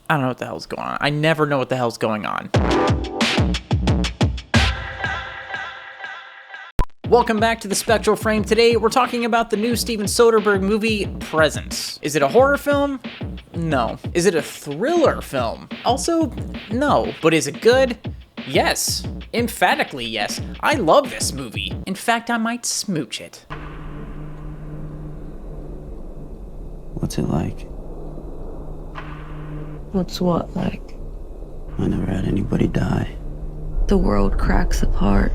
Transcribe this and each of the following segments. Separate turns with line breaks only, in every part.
I don't know what the hell's going on. I never know what the hell's going on. Welcome back to the Spectral Frame. Today, we're talking about the new Steven Soderbergh movie, Presence. Is it a horror film? No. Is it a thriller film? Also, no. But is it good? Yes. Emphatically yes. I love this movie. In fact, I might smooch it.
What's it like?
What's what like?
I never had anybody die.
The world cracks apart.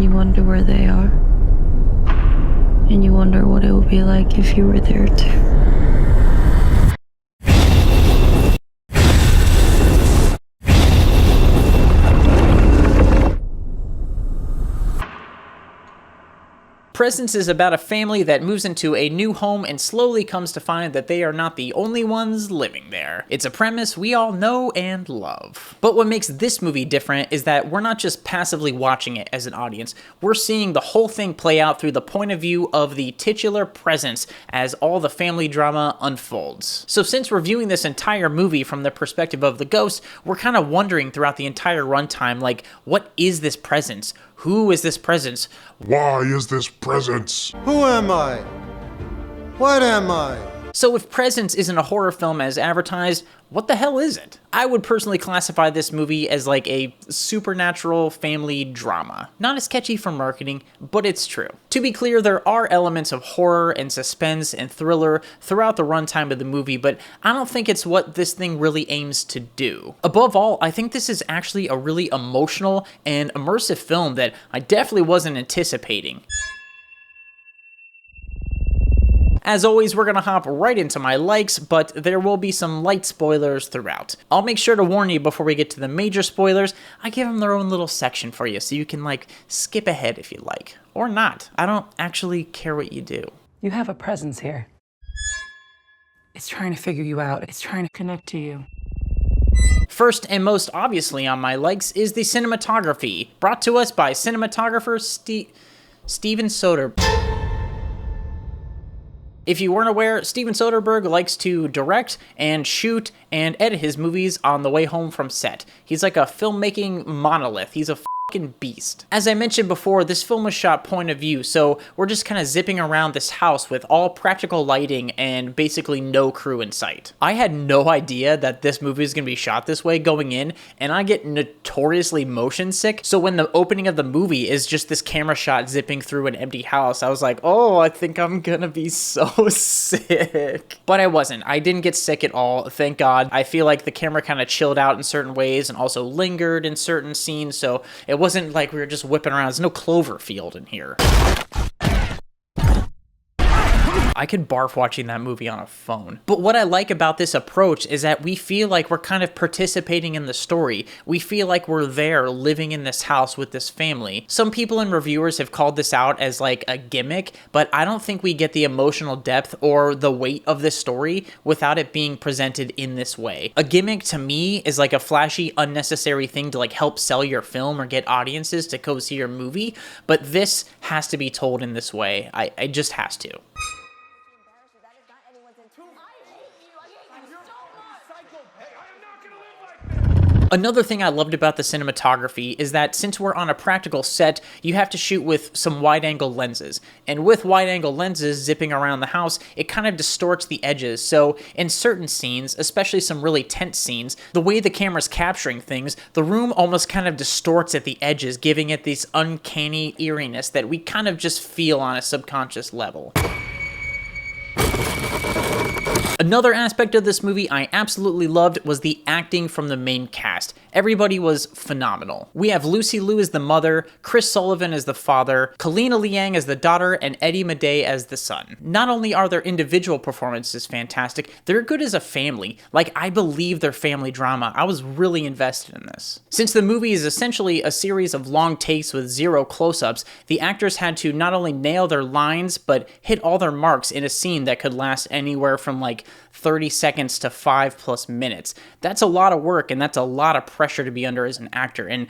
You wonder where they are. And you wonder what it would be like if you were there too.
Presence is about a family that moves into a new home and slowly comes to find that they are not the only ones living there. It's a premise we all know and love. But what makes this movie different is that we're not just passively watching it as an audience, we're seeing the whole thing play out through the point of view of the titular Presence as all the family drama unfolds. So since we're viewing this entire movie from the perspective of the ghost, we're kind of wondering throughout the entire runtime, like, what is this Presence? Who is this Presence?
Why is this Presence?
Who am I? What am I?
So if Presence isn't a horror film as advertised, what the hell is it? I would personally classify this movie as like a supernatural family drama. Not as catchy for marketing, but it's true. To be clear, there are elements of horror and suspense and thriller throughout the runtime of the movie, but I don't think it's what this thing really aims to do. Above all, I think this is actually a really emotional and immersive film that I definitely wasn't anticipating. As always, we're gonna hop right into my likes, but there will be some light spoilers throughout. I'll make sure to warn you before we get to the major spoilers. I give them their own little section for you, so you can, like, skip ahead if you like. Or not. I don't actually care what you do.
You have a presence here. It's trying to figure you out. It's trying to connect to you.
First and most obviously on my likes is the cinematography, brought to us by cinematographer Steven Soderbergh. If you weren't aware, Steven Soderbergh likes to direct and shoot and edit his movies on the way home from set. He's like a filmmaking monolith. He's a fucking beast. As I mentioned before, this film was shot point of view, so we're just kind of zipping around this house with all practical lighting and basically no crew in sight. I had no idea that this movie is going to be shot this way going in, and I get notoriously motion sick, so when the opening of the movie is just this camera shot zipping through an empty house, I was like, oh, I think I'm gonna be so sick. But I wasn't. I didn't get sick at all, thank God. I feel like the camera kind of chilled out in certain ways and also lingered in certain scenes, so it wasn't like we were just whipping around. There's no Cloverfield in here. I could barf watching that movie on a phone. But what I like about this approach is that we feel like we're kind of participating in the story. We feel like we're there living in this house with this family. Some people and reviewers have called this out as like a gimmick, but I don't think we get the emotional depth or the weight of this story without it being presented in this way. A gimmick to me is like a flashy, unnecessary thing to like help sell your film or get audiences to go see your movie, but this has to be told in this way. It just has to. Another thing I loved about the cinematography is that since we're on a practical set, you have to shoot with some wide-angle lenses. And with wide-angle lenses zipping around the house, it kind of distorts the edges. So in certain scenes, especially some really tense scenes, the way the camera's capturing things, the room almost kind of distorts at the edges, giving it this uncanny eeriness that we kind of just feel on a subconscious level. Another aspect of this movie I absolutely loved was the acting from the main cast. Everybody was phenomenal. We have Lucy Liu as the mother, Chris Sullivan as the father, Kalina Liang as the daughter, and Eddie Madej as the son. Not only are their individual performances fantastic, they're good as a family. Like, I believe their family drama. I was really invested in this. Since the movie is essentially a series of long takes with zero close-ups, the actors had to not only nail their lines, but hit all their marks in a scene that could last anywhere from like 30 seconds to 5+ minutes. That's a lot of work, and that's a lot of pressure to be under as an actor, and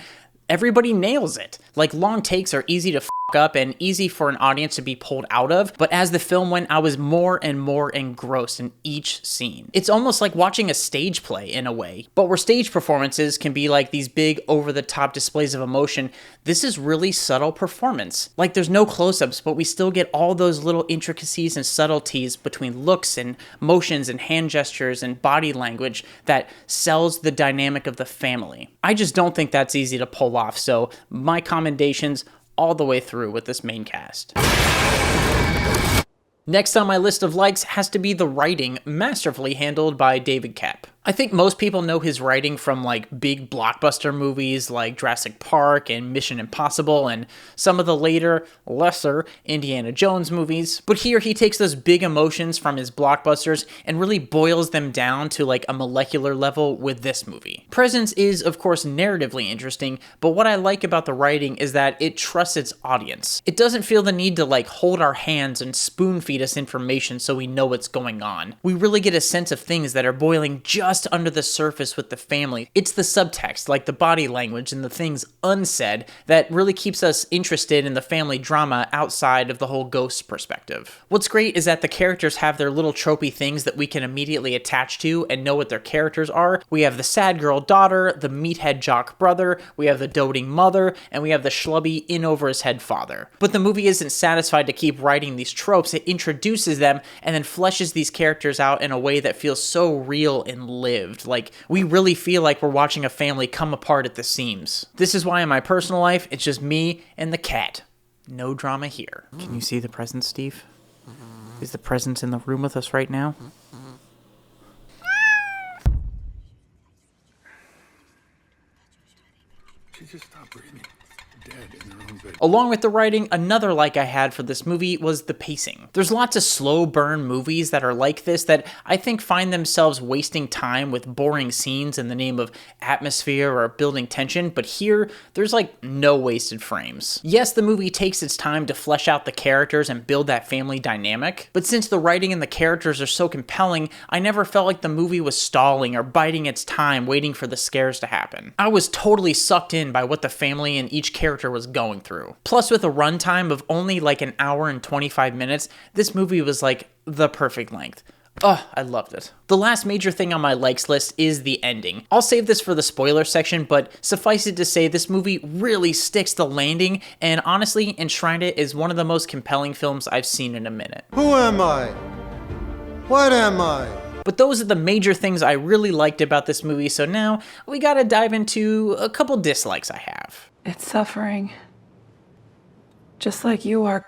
everybody nails it. Like, long takes are easy to up and easy for an audience to be pulled out of, but as the film went, I was more and more engrossed in each scene. It's almost like watching a stage play in a way, but where stage performances can be like these big over-the-top displays of emotion, this is really subtle performance. Like there's no close-ups, but we still get all those little intricacies and subtleties between looks and motions and hand gestures and body language that sells the dynamic of the family. I just don't think that's easy to pull off, so my commendations all the way through with this main cast. Next on my list of likes has to be the writing, masterfully handled by David Koepp. I think most people know his writing from like big blockbuster movies like Jurassic Park and Mission Impossible and some of the later, lesser Indiana Jones movies. But here he takes those big emotions from his blockbusters and really boils them down to like a molecular level with this movie. Presence is of course narratively interesting, but what I like about the writing is that it trusts its audience. It doesn't feel the need to like hold our hands and spoon feed us information so we know what's going on. We really get a sense of things that are boiling just under the surface with the family. It's the subtext, like the body language and the things unsaid, that really keeps us interested in the family drama outside of the whole ghost perspective. What's great is that the characters have their little tropey things that we can immediately attach to and know what their characters are. We have the sad girl daughter, the meathead jock brother, we have the doting mother, and we have the schlubby in over his head father. But the movie isn't satisfied to keep writing these tropes. It introduces them and then fleshes these characters out in a way that feels so real and lived. Like, we really feel like we're watching a family come apart at the seams. This is why in my personal life, it's just me and the cat. No drama here. Can you see the presence, Steve? Is the presence in the room with us right now?
She just stopped breathing. Dead in their own bed.
Along with the writing, another like I had for this movie was the pacing. There's lots of slow burn movies that are like this that I think find themselves wasting time with boring scenes in the name of atmosphere or building tension, but here, there's like no wasted frames. Yes, the movie takes its time to flesh out the characters and build that family dynamic, but since the writing and the characters are so compelling, I never felt like the movie was stalling or biding its time waiting for the scares to happen. I was totally sucked in by what the family and each character was going through. Plus, with a runtime of only like an hour and 25 minutes, this movie was like the perfect length. Oh, I loved it. The last major thing on my likes list is the ending. I'll save this for the spoiler section, but suffice it to say this movie really sticks the landing and honestly enshrined it as one of the most compelling films I've seen in a minute.
Who am I? What am I?
But those are the major things I really liked about this movie, so now we gotta dive into a couple dislikes I have.
It's suffering. Just like you are.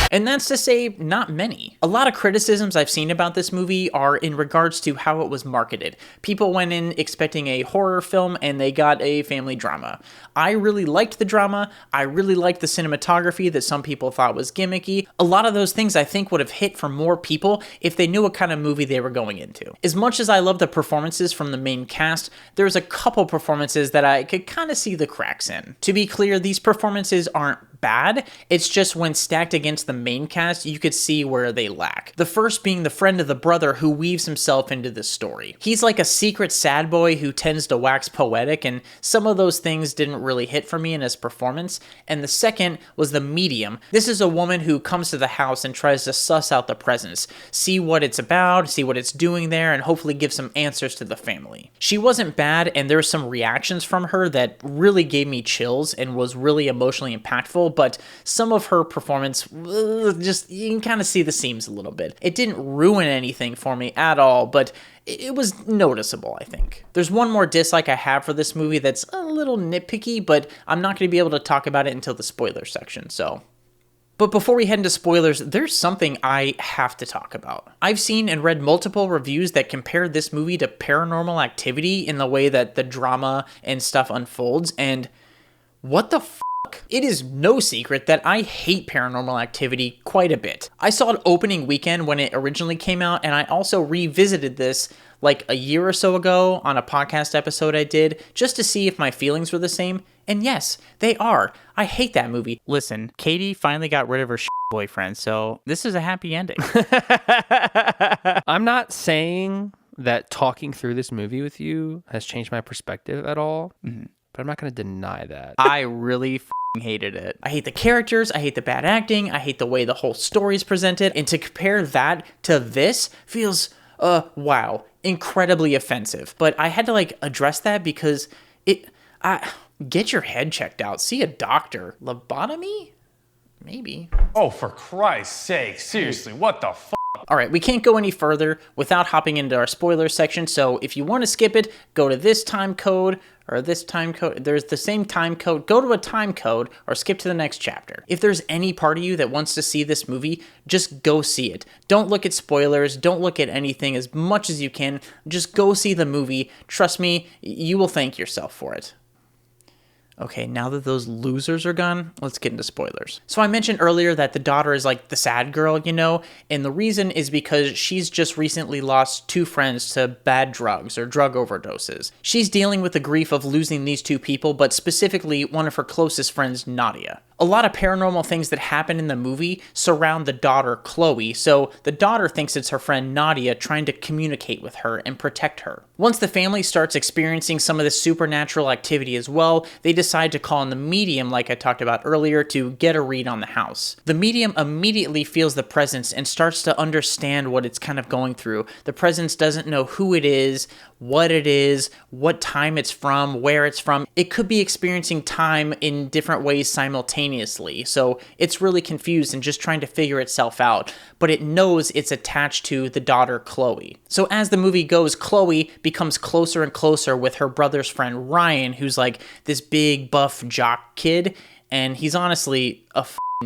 And that's to say, not many. A lot of criticisms I've seen about this movie are in regards to how it was marketed. People went in expecting a horror film and they got a family drama. I really liked the drama. I really liked the cinematography that some people thought was gimmicky. A lot of those things I think would have hit for more people if they knew what kind of movie they were going into. As much as I love the performances from the main cast, there's a couple performances that I could kind of see the cracks in. To be clear, these performances aren't bad, it's just when stacked against the main cast, you could see where they lack. The first being the friend of the brother who weaves himself into this story. He's like a secret sad boy who tends to wax poetic, and some of those things didn't really hit for me in his performance. And the second was the medium. This is a woman who comes to the house and tries to suss out the presence, see what it's about, see what it's doing there, and hopefully give some answers to the family. She wasn't bad, and there were some reactions from her that really gave me chills and was really emotionally impactful, but some of her performance, just, you can kind of see the seams a little bit. It didn't ruin anything for me at all, but it was noticeable, I think. There's one more dislike I have for this movie that's a little nitpicky, but I'm not going to be able to talk about it until the spoiler section, so. But before we head into spoilers, there's something I have to talk about. I've seen and read multiple reviews that compare this movie to Paranormal Activity in the way that the drama and stuff unfolds, and what the f***? It is no secret that I hate Paranormal Activity quite a bit. I saw it opening weekend when it originally came out, and I also revisited this like a year or so ago on a podcast episode I did, just to see if my feelings were the same, and yes, they are. I hate that movie. Listen, Katie finally got rid of her boyfriend, so this is a happy ending.
I'm not saying that talking through this movie with you has changed my perspective at all. Mm-hmm. but I'm not going to deny that.
I really hated it. I hate the characters, I hate the bad acting, I hate the way the whole story is presented, and to compare that to this feels, wow, incredibly offensive. But I had to, like, address that because get your head checked out. See a doctor. Lobotomy? Maybe.
Oh, for Christ's sake, seriously, what the f***?
Alright, we can't go any further without hopping into our spoiler section, so if you want to skip it, go to this time code, or this time code, there's the same time code, go to a time code, or skip to the next chapter. If there's any part of you that wants to see this movie, just go see it. Don't look at spoilers, don't look at anything as much as you can, just go see the movie. Trust me, you will thank yourself for it. Okay, now that those losers are gone, let's get into spoilers. So I mentioned earlier that the daughter is like the sad girl, you know, and the reason is because she's just recently lost 2 friends to bad drugs or drug overdoses. She's dealing with the grief of losing these 2 people, but specifically one of her closest friends, Nadia. A lot of paranormal things that happen in the movie surround the daughter, Chloe, so the daughter thinks it's her friend Nadia trying to communicate with her and protect her. Once the family starts experiencing some of the supernatural activity as well, they decide to call in the medium, like I talked about earlier, to get a read on the house. The medium immediately feels the presence and starts to understand what it's kind of going through. The presence doesn't know who it is, what time it's from, where it's from. It could be experiencing time in different ways simultaneously, so it's really confused and just trying to figure itself out, but it knows it's attached to the daughter, Chloe. So as the movie goes, Chloe becomes closer and closer with her brother's friend, Ryan, who's like this big, buff jock kid, and he's honestly a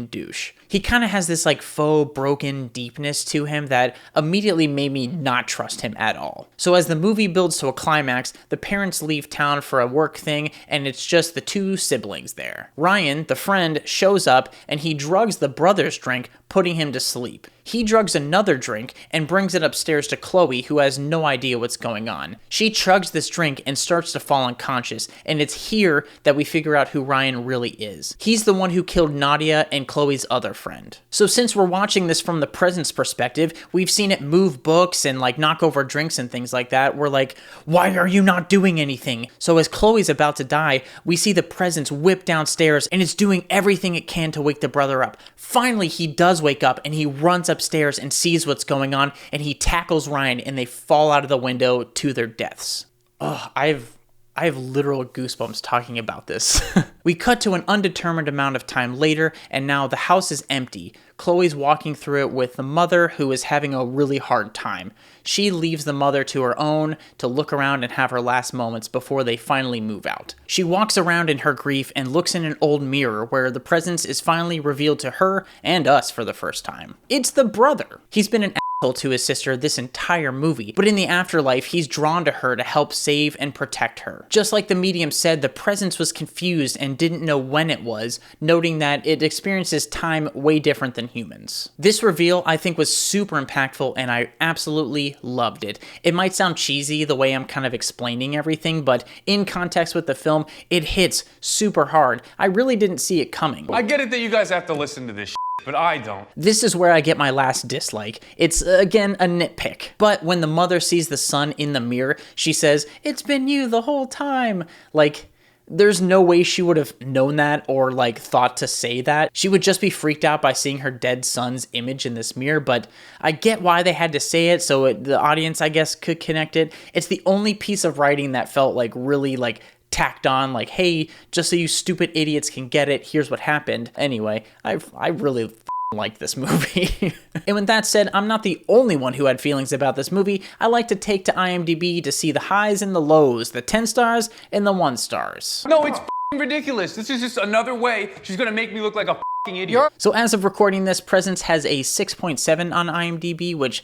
douche. He kind of has this like faux broken deepness to him that immediately made me not trust him at all. So as the movie builds to a climax, the parents leave town for a work thing and it's just the 2 siblings there. Ryan, the friend, shows up and he drugs the brother's drink, putting him to sleep. He drugs another drink and brings it upstairs to Chloe, who has no idea what's going on. She chugs this drink and starts to fall unconscious, and it's here that we figure out who Ryan really is. He's the one who killed Nadia and Chloe's other friend. So since we're watching this from the presence perspective, we've seen it move books and like knock over drinks and things like that. We're like, why are you not doing anything? So as Chloe's about to die, we see the presence whip downstairs and it's doing everything it can to wake the brother up. Finally, he does wake up and he runs upstairs and sees what's going on and he tackles Ryan and they fall out of the window to their deaths. Ugh, I have literal goosebumps talking about this. We cut to an undetermined amount of time later, and now the house is empty. Chloe's walking through it with the mother, who is having a really hard time. She leaves the mother to her own to look around and have her last moments before they finally move out. She walks around in her grief and looks in an old mirror where the presence is finally revealed to her and us for the first time. It's the brother. He's been an to his sister this entire movie, but in the afterlife, he's drawn to her to help save and protect her. Just like the medium said, the presence was confused and didn't know when it was, noting that it experiences time way different than humans. This reveal, I think, was super impactful and I absolutely loved it. It might sound cheesy the way I'm kind of explaining everything, but in context with the film, it hits super hard. I really didn't see it coming.
I get it that you guys have to listen to this but I don't.
This is where I get my last dislike. It's, again, a nitpick. But when the mother sees the son in the mirror, she says, "It's been you the whole time." Like, there's no way she would have known that or, like, thought to say that. She would just be freaked out by seeing her dead son's image in this mirror, but I get why they had to say it, so the audience, I guess, could connect it. It's the only piece of writing that felt, like, really, like, tacked on, like, hey, just so you stupid idiots can get it, here's what happened. Anyway, I really like this movie. And with that said, I'm not the only one who had feelings about this movie. I like to take to IMDb to see the highs and the lows, the 10 stars and the 1 stars.
No, it's ridiculous. This is just another way she's gonna make me look like a idiot.
So as of recording this, Presence has a 6.7 on IMDb, which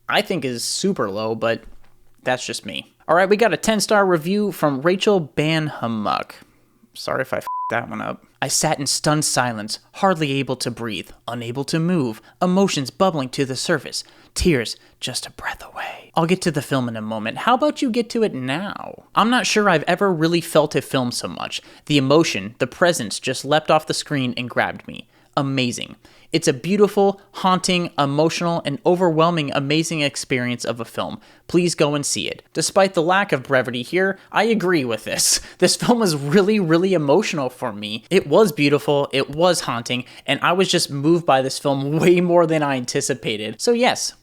I think is super low, but that's just me. Alright, we got a 10-star review from Rachel Banhamuk. Sorry if I that one up. I sat in stunned silence, hardly able to breathe, unable to move, emotions bubbling to the surface, tears just a breath away. I'll get to the film in a moment. How about you get to it now? I'm not sure I've ever really felt a film so much. The emotion, the presence just leapt off the screen and grabbed me. Amazing. It's a beautiful, haunting, emotional, and overwhelming amazing experience of a film. Please go and see it. Despite the lack of brevity here, I agree with this. This film was really, really emotional for me. It was beautiful, it was haunting, and I was just moved by this film way more than I anticipated. So yes,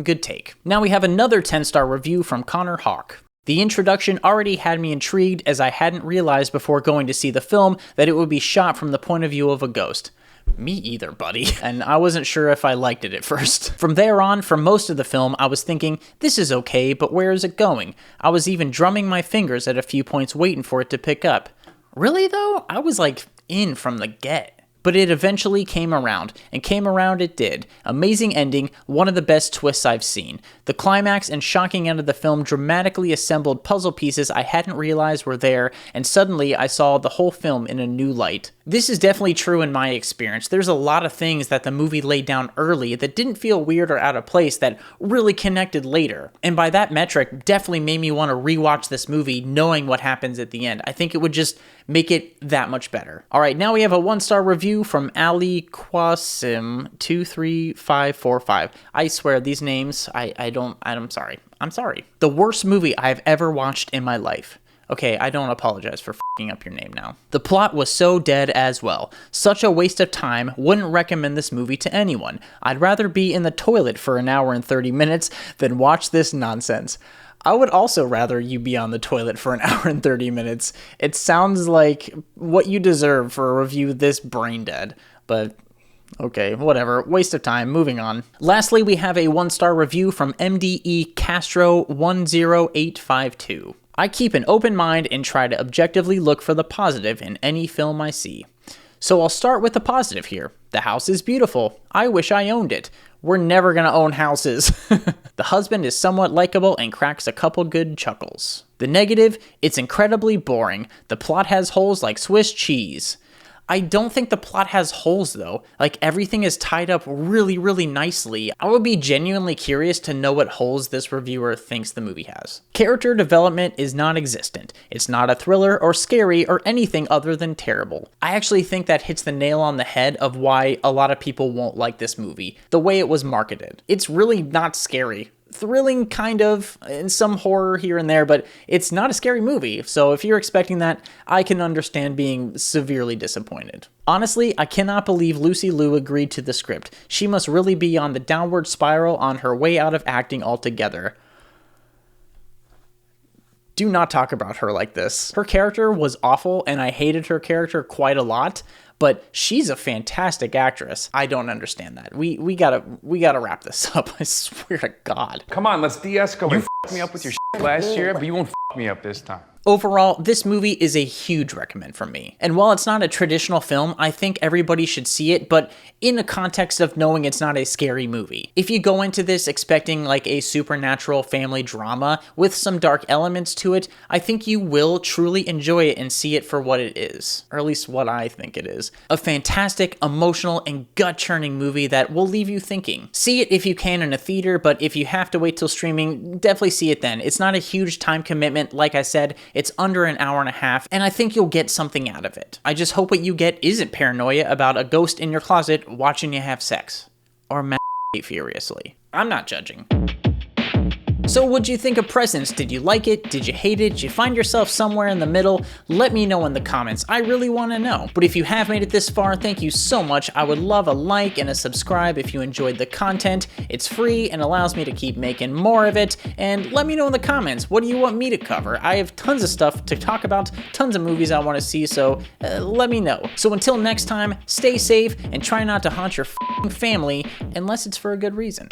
good take. Now we have another 10-star review from Connor Hawk. The introduction already had me intrigued, as I hadn't realized before going to see the film that it would be shot from the point of view of a ghost. Me either, buddy. And I wasn't sure if I liked it at first. From there on, for most of the film, I was thinking, this is okay, but where is it going? I was even drumming my fingers at a few points waiting for it to pick up. Really though? I was like in from the get. But it eventually came around, and came around it did. Amazing ending, one of the best twists I've seen. The climax and shocking end of the film dramatically assembled puzzle pieces I hadn't realized were there, and suddenly I saw the whole film in a new light. This is definitely true in my experience. There's a lot of things that the movie laid down early that didn't feel weird or out of place that really connected later. And by that metric, definitely made me want to rewatch this movie knowing what happens at the end. I think it would just make it that much better. Alright, now we have a 1-star review from Ali Qasim23545. I swear, these names, I'm sorry. I'm sorry. The worst movie I've ever watched in my life. Okay, I don't apologize for f***ing up your name now. The plot was so dead as well. Such a waste of time, wouldn't recommend this movie to anyone. I'd rather be in the toilet for an hour and 30 minutes than watch this nonsense. I would also rather you be on the toilet for an hour and 30 minutes. It sounds like what you deserve for a review this brain dead, but okay, whatever. Waste of time. Moving on. Lastly, we have a 1-star review from MDE Castro 10852. I keep an open mind and try to objectively look for the positive in any film I see. So I'll start with the positive here. The house is beautiful. I wish I owned it. We're never gonna own houses. The husband is somewhat likable and cracks a couple good chuckles. The negative, it's incredibly boring. The plot has holes like Swiss cheese. I don't think the plot has holes though. Like, everything is tied up really, really nicely. I would be genuinely curious to know what holes this reviewer thinks the movie has. Character development is non-existent. It's not a thriller or scary or anything other than terrible. I actually think that hits the nail on the head of why a lot of people won't like this movie, the way it was marketed. It's really not scary. Thrilling, kind of, and some horror here and there, but it's not a scary movie, so if you're expecting that, I can understand being severely disappointed. Honestly, I cannot believe Lucy Liu agreed to the script. She must really be on the downward spiral on her way out of acting altogether. Do not talk about her like this. Her character was awful, and I hated her character quite a lot, but she's a fantastic actress. I don't understand that. We gotta wrap this up. I swear to God.
Come on, let's de-escalate. You f***ed me up with your shit last year, but you won't f*** me up this time.
Overall, this movie is a huge recommend from me. And while it's not a traditional film, I think everybody should see it, but in the context of knowing it's not a scary movie. If you go into this expecting like a supernatural family drama with some dark elements to it, I think you will truly enjoy it and see it for what it is. Or at least what I think it is. A fantastic, emotional, and gut-churning movie that will leave you thinking. See it if you can in a theater, but if you have to wait till streaming, definitely see it then. It's not a huge time commitment, like I said. It's under an hour and a half, and I think you'll get something out of it. I just hope what you get isn't paranoia about a ghost in your closet watching you have sex. Or masturbate furiously. I'm not judging. So what'd you think of Presence? Did you like it? Did you hate it? Did you find yourself somewhere in the middle? Let me know in the comments. I really want to know. But if you have made it this far, thank you so much. I would love a like and a subscribe if you enjoyed the content. It's free and allows me to keep making more of it. And let me know in the comments, what do you want me to cover? I have tons of stuff to talk about, tons of movies I want to see, so let me know. So until next time, stay safe and try not to haunt your f***ing family unless it's for a good reason.